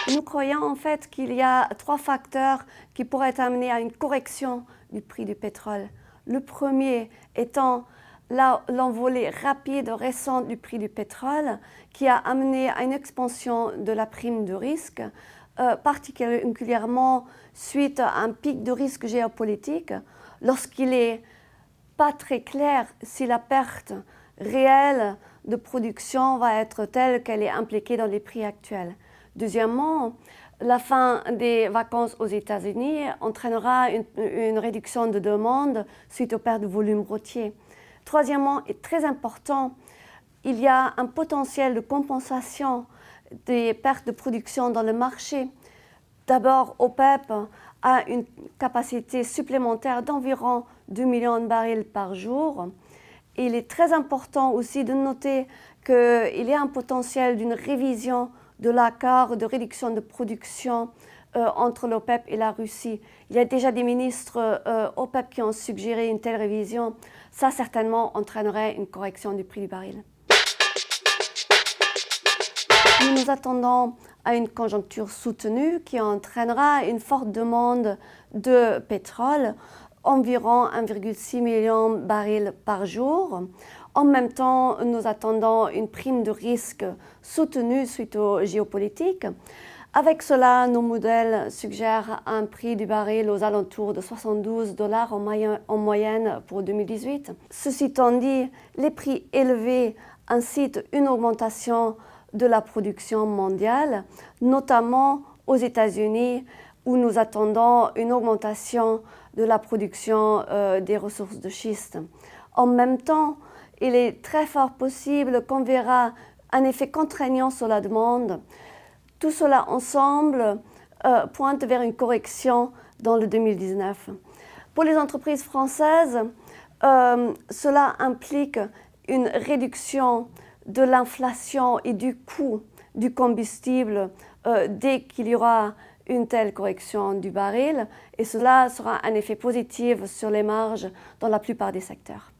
Nous croyons en fait qu'il y a trois facteurs qui pourraient amener à une correction du prix du pétrole. Le premier étant l'envolée rapide récente du prix du pétrole qui a amené à une expansion de la prime de risque, particulièrement suite à un pic de risque géopolitique, lorsqu'il n'est pas très clair si la perte réelle de production va être telle qu'elle est impliquée dans les prix actuels. Deuxièmement, la fin des vacances aux États-Unis entraînera une réduction de demande suite aux pertes de volume routier. Troisièmement, et très important, il y a un potentiel de compensation des pertes de production dans le marché. D'abord, OPEP a une capacité supplémentaire d'environ 2 millions de barils par jour. Il est très important aussi de noter qu'il y a un potentiel d'une révision de l'accord de réduction de production entre l'OPEP et la Russie. Il y a déjà des ministres OPEP qui ont suggéré une telle révision. Ça, certainement, entraînerait une correction du prix du baril. Nous nous attendons à une conjoncture soutenue qui entraînera une forte demande de pétrole, environ 1,6 million de barils par jour. En même temps, nous attendons une prime de risque soutenue suite aux géopolitiques. Avec cela, nos modèles suggèrent un prix du baril aux alentours de 72 $ en moyenne pour 2018. Ceci étant dit, les prix élevés incitent une augmentation de la production mondiale, notamment aux États-Unis, où nous attendons une augmentation de la production des ressources de schiste. En même temps, il est très fort possible qu'on verra un effet contraignant sur la demande. Tout cela ensemble pointe vers une correction dans le 2019. Pour les entreprises françaises, cela implique une réduction de l'inflation et du coût du combustible dès qu'il y aura une telle correction du baril, et cela sera un effet positif sur les marges dans la plupart des secteurs.